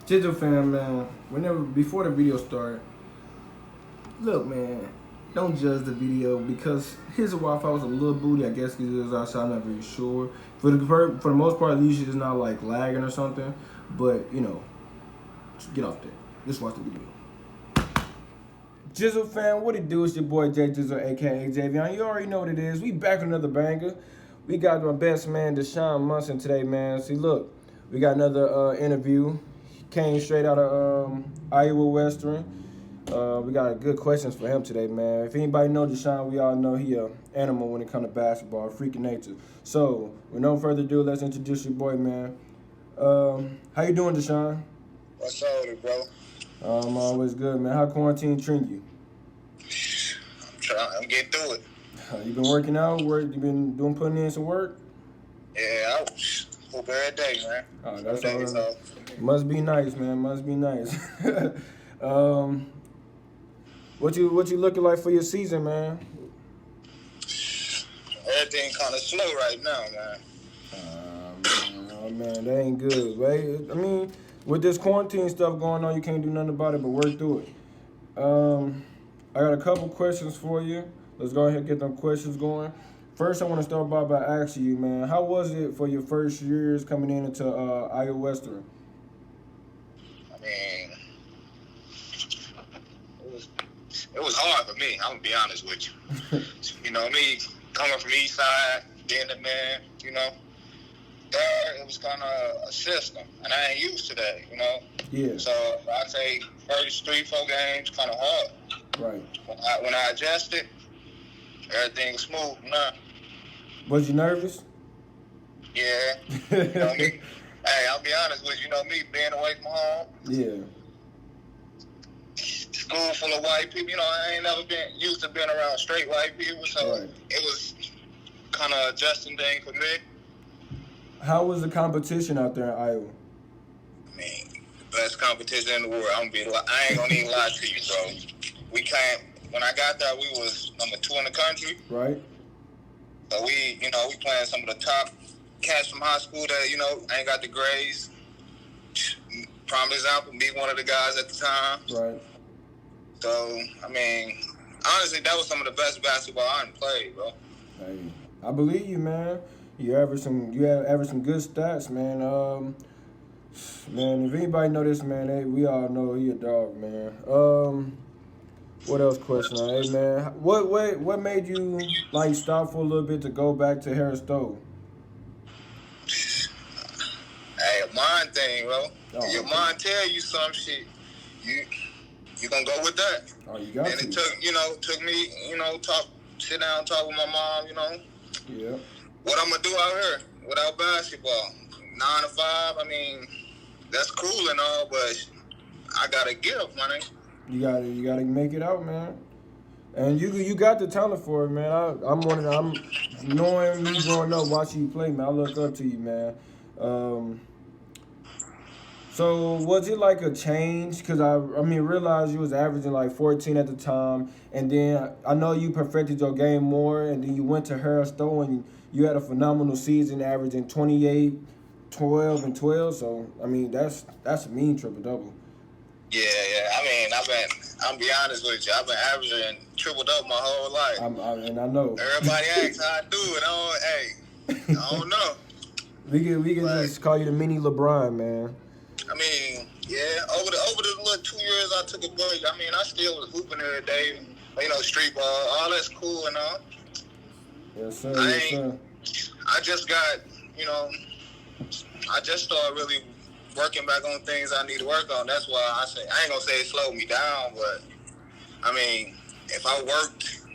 Digital fam, man, before the video start, look, man, don't judge the video because his Wi-Fi was a little booty. I guess because it was outside, I'm not really sure. For the most part, at least it's not like lagging or something. But just get off there. Just watch the video. Jizzle fam, what it do? It's your boy J Jizzle, aka Javion. You already know what it is. We back with another banger. We got my best man Deshawn Munson today, man. See, look, we got another interview. Came straight out of Iowa Western. We got good questions for him today, man. If anybody know Deshawn, we all know he a animal when it comes to basketball, a freak of nature. So, with no further ado, let's introduce your boy, man. How you doing, Deshawn? What's up with it, bro? I'm always good, man. How quarantine treating you? I'm getting through it. You been working out? You been putting in some work? Yeah, I hoop every day, man. Oh, that's all right. Must be nice, man. Must be nice. What you looking like for your season, man? Everything kind of slow right now, man. Oh man, that ain't good, right? I mean, with this quarantine stuff going on, you can't do nothing about it but work through it. I got a couple questions for you. Let's go ahead and get them questions going. First, I want to start by asking you, man, how was it for your first years coming into Iowa Western? I mean, it was hard for me. I'm gonna be honest with you. You know, me coming from East Side, being the man, there it was kind of a system, and I ain't used to that, Yeah. So I'd say first 3-4 games kind of hard. Right. When I adjusted, everything was smooth now. Was you nervous? Yeah. Hey, I'll be honest with you. Me being away from home. Yeah. School full of white people. I ain't never been used to being around straight white people, so right. It was kind of adjusting thing for me. How was the competition out there in Iowa? I mean, the best competition in the world. I ain't gonna even lie to you, bro. When I got there, we was number 2 in the country. Right. So we playing some of the top cats from high school that, ain't got the grades. Prime example, me one of the guys at the time. Right. So, I mean, honestly, that was some of the best basketball I done played, bro. Hey, I believe you, man. You average some good stats, man. Man, if anybody know this, man, we all know he a dog, man. What else question? Hey, man, what made you stop for a little bit to go back to Harris Stowe? Hey, a mind thing, bro. Oh, your mind tell you some shit, you gonna go with that. Oh, you got to. And it took me, sit down, talk with my mom, Yeah. What I'm gonna do out here without basketball? 9 to 5. I mean, that's cool and all, but I gotta give, man. You gotta make it out, man. And you got the talent for it, man. I'm knowing you growing up, watching you play, man. I look up to you, man. So was it like a change? Because I realized you was averaging like 14 at the time, and then I know you perfected your game more, and then you went to Harris Stowe and you had a phenomenal season, averaging 28, 12, and 12. So I mean that's a mean triple double. Yeah. I mean, I'm be honest with you. I've been averaging triple double my whole life. And I know. Everybody asks how I do it. I don't know. We can just call you the mini LeBron, man. I mean, yeah. Over the little 2 years I took a break. I mean, I still was hooping every day. Street ball, all that's cool and all. Yes, sir. I just got, I just started really working back on things I need to work on. That's why I ain't gonna say it slowed me down, but I mean, if I worked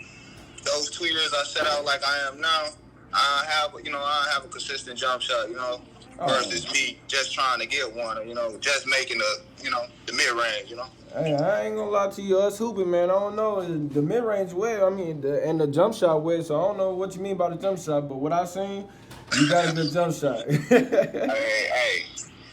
those 2 years I set out like I am now, I have a consistent jump shot, versus me just trying to get one, or, just making the mid range, Hey, I ain't gonna lie to you, us hooping, man. I don't know the mid range well. I mean, and the jump shot well. So I don't know what you mean by the jump shot, but what I seen, you got a good jump shot. Hey,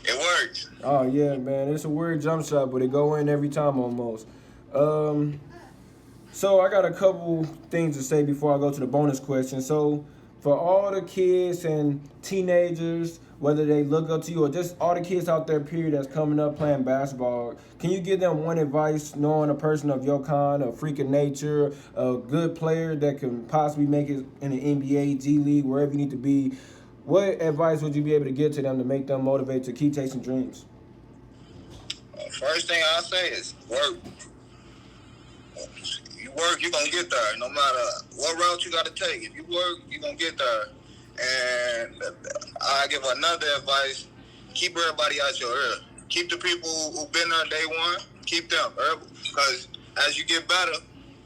it works. Oh yeah, man. It's a weird jump shot, but it go in every time almost. So I got a couple things to say before I go to the bonus question. So for all the kids and teenagers whether they look up to you or just all the kids out there, period, that's coming up playing basketball, can you give them one advice, knowing a person of your kind, a freak of nature, a good player that can possibly make it in the NBA, G League, wherever you need to be? What advice would you be able to give to them to make them motivated to keep chasing dreams? First thing I'll say is work. You work, you're going to get there, no matter what route you got to take. If you work, you're going to get there. And I give another advice, keep everybody out your ear. Keep the people who've been there day one, keep them. Because as you get better,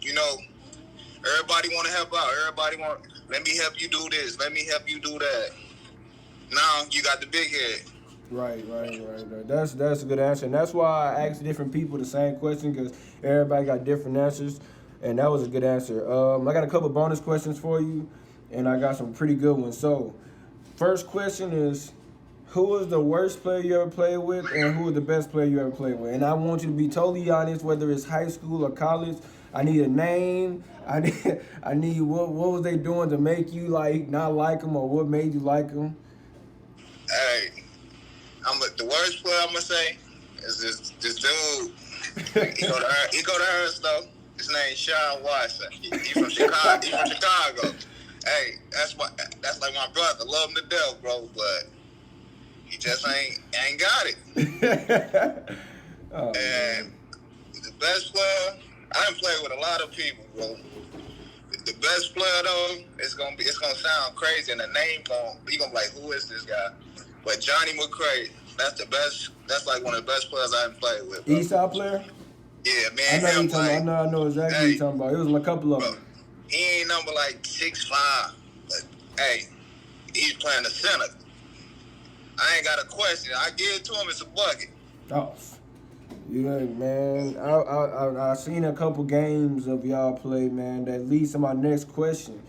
you know, everybody want to help out. Everybody want, let me help you do this. Let me help you do that. Now you got the big head. Right. That's a good answer, and that's why I ask different people the same question, because everybody got different answers, and that was a good answer. I got a couple bonus questions for you, and I got some pretty good ones. So, first question is, who was the worst player you ever played with, and who was the best player you ever played with? And I want you to be totally honest, whether it's high school or college. I need a name. I need what was they doing to make you not like them, or what made you like them? Hey. The worst player I'm gonna say is this dude. He go to Estl. His name's Deshawn Munson. He from Chicago. Hey, that's like my brother. Love him to death, bro. But he just ain't got it. Oh, and man. the best player, I done played with a lot of people, bro. The best player though, it's gonna sound crazy, and the name you gonna be like, who is this guy? But Johnny McCray, that's the best. That's like one of the best players I haven't played with. Bro. Eastside player? Yeah, man. I know exactly what you're talking about. It was a couple of them. He ain't number 6'5", but hey, he's playing the center. I ain't got a question. I give it to him. It's a bucket. Oh, yeah, man. I seen a couple games of y'all play, man. That leads to my next question.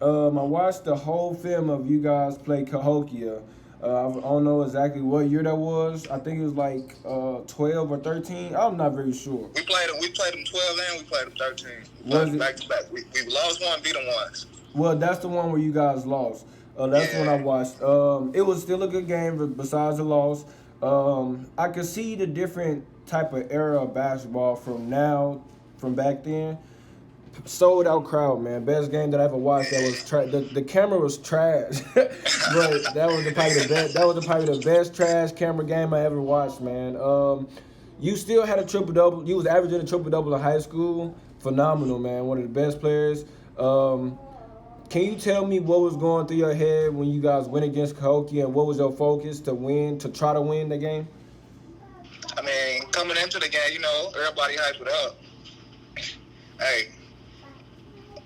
I watched the whole film of you guys play Cahokia. I don't know exactly what year that was. I think it was 12 or 13. I'm not very sure. We played them 12 and we played them 13. Was back to back. We lost one, beat them once. Well, that's the one where you guys lost. That's the one I watched. It was still a good game besides the loss. I could see the different type of era of basketball from back then. Sold out crowd, man. Best game that I ever watched. That was the camera was trash, but that was probably the best trash camera game I ever watched, man. You still had a triple double. You was averaging a triple double in high school. Phenomenal, man. One of the best players. Can you tell me what was going through your head when you guys went against Cahokia, and what was your focus to try to win the game? I mean, coming into the game, everybody hyped it up. Hey.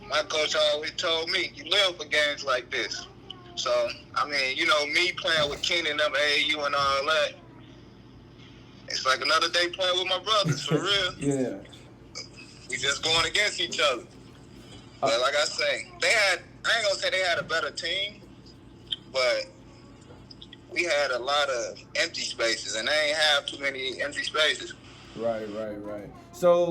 My coach always told me, you live for games like this. So, I mean, me playing with Keenan, them AAU and all that, it's like another day playing with my brothers, for real. Yeah. We just going against each other. But like I say, I ain't going to say they had a better team, but we had a lot of empty spaces, and they ain't have too many empty spaces. Right. So,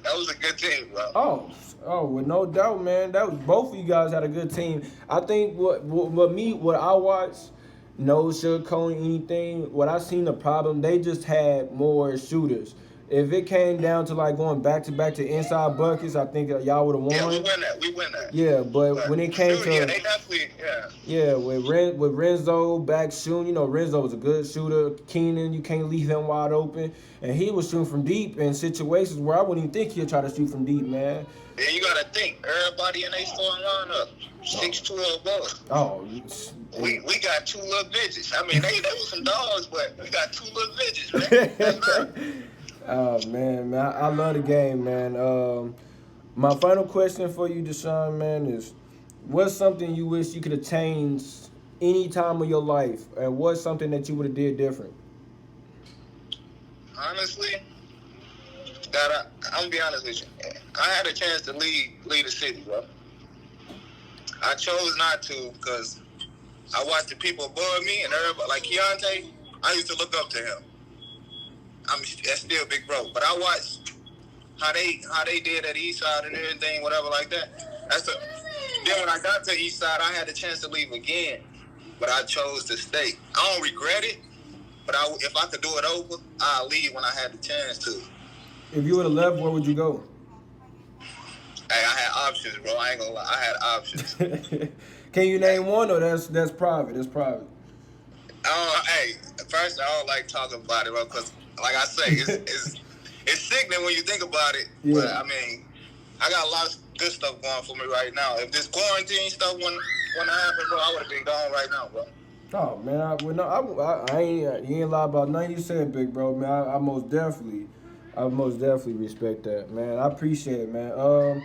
that was a good team, bro. Oh, with no doubt, man. Both of you guys had a good team. I think what I watched, no sugarcoating anything. What I seen the problem, they just had more shooters. If it came down to going back to inside buckets, I think y'all would have won. Yeah, we win that. Yeah, but when it came to they definitely, with Renzo back shooting, Renzo was a good shooter. Keenan, you can't leave him wide open, and he was shooting from deep in situations where I wouldn't even think he'd try to shoot from deep, man. Yeah, you gotta think everybody in their starting lineup 6'2" or above. Oh, we got two little midgets. I mean, they were some dogs, but we got two little midgets, man. That's right. Oh, man, I love the game, man. My final question for you, Deshawn, man, is what's something you wish you could have changed any time of your life, and what's something that you would have did different? Honestly, I'm gonna be honest with you. I had a chance to lead the city, bro. I chose not to because I watched the people above me and everybody, like Keontae. I used to look up to him. That's still big bro, but I watched how they did at Eastside and everything, whatever like that. Then when I got to East Side, I had the chance to leave again, but I chose to stay. I don't regret it, but if I could do it over, I'll leave when I had the chance to. If you would have left, where would you go? Hey, I had options, bro. I ain't gonna lie. I had options. Can you name one, or that's private? That's private. Hey, first I don't like talking about it, bro, because like I say, it's sickening when you think about it. Yeah. But I mean, I got a lot of good stuff going for me right now. If this quarantine stuff wouldn't happen, bro, I would have been gone right now, bro. Oh man, I ain't. You ain't lie about nothing you said, big bro. Man, I most definitely respect that, man. I appreciate it, man. Other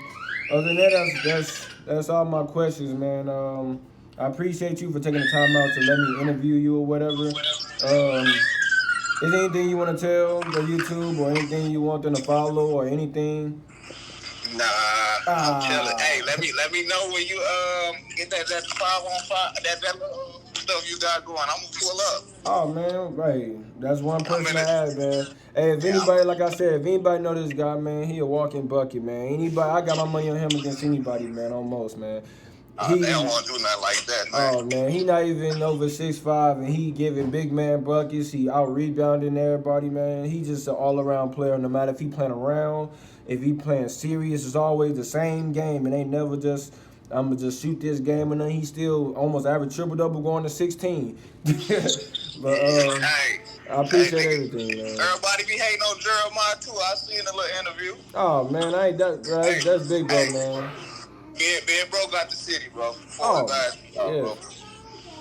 than that, that's all my questions, man. I appreciate you for taking the time out to let me interview you or whatever. Is there anything you want to tell the YouTube or anything you want them to follow or anything? Nah, I'm chilling. Hey, let me know when you get that 5-on-5 that little stuff you got going. I'm gonna pull up. Oh man, right. That's one person I had, man. Hey, if anybody, like I said, if anybody know this guy, man, he a walking bucket, man. Anybody, I got my money on him against anybody, man, almost, man. They don't want to do nothing like that, man. Oh man, he not even over 6'5", and he giving big man buckets. He out rebounding everybody, man. He just an all around player. No matter if he playing around, if he playing serious, it's always the same game. It ain't never just I'm gonna just shoot this game, and then he still almost average triple double going to 16. But hey, I appreciate everything, man. Everybody be hating on Jeremiah too. I seen a little interview. Oh man, I ain't that. That's big, bro, man. Me and bro got the city, bro. Yeah. Bro.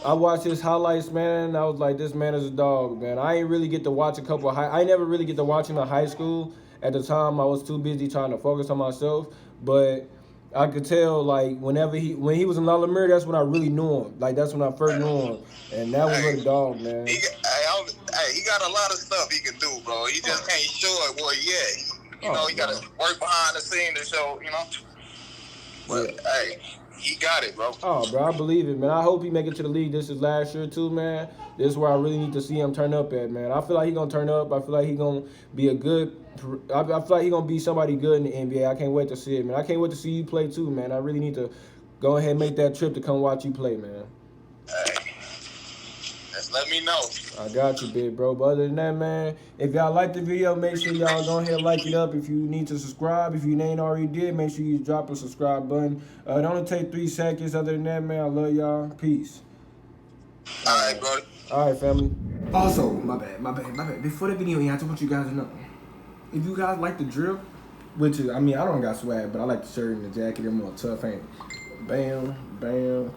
I watched his highlights, man, and I was like, this man is a dog, man. I ain't really get to watch a couple of I never really get to watch him in high school. At the time, I was too busy trying to focus on myself. But I could tell, like, when he was in La Lumiere, that's when I really knew him. Like, that's when I first knew him. And that was a dog, man. He got a lot of stuff he can do, bro. He just can't show it where he at. You know, he got to work behind the scene to show, you know. But, hey, he got it, bro. Oh, bro, I believe it, man. I hope he make it to the league. This is last year, too, man. This is where I really need to see him turn up at, man. I feel like he's going to turn up. I feel like he's going to be I feel like he's going to be somebody good in the NBA. I can't wait to see it, man. I can't wait to see you play, too, man. I really need to go ahead and make that trip to come watch you play, man. Hey, just let me know. I got you, big bro. But other than that, man, if y'all like the video, make sure y'all go ahead and like it up. If you need to subscribe, if you ain't already did, make sure you drop a subscribe button. It only take 3 seconds. Other than that, man, I love y'all. Peace. All right, bro. All right, family. Also, my bad. Before the video, I just want you guys to know, if you guys like the drip, which is, I mean, I don't got swag, but I like the shirt and the jacket. They're more tough, ain't it? Bam,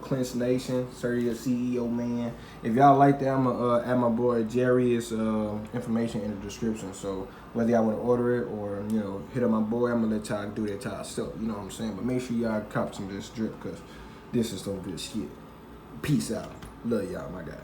Clinch Nation, Sir, your CEO, man. If y'all like that, I'm gonna add my boy Jerry's information in the description. So whether y'all want to order it or, you know, hit up my boy, I'm gonna let y'all do that y'all stuff. You know what I'm saying? But make sure y'all cop some of this drip, because this is some good shit. Peace out. Love y'all, my guy.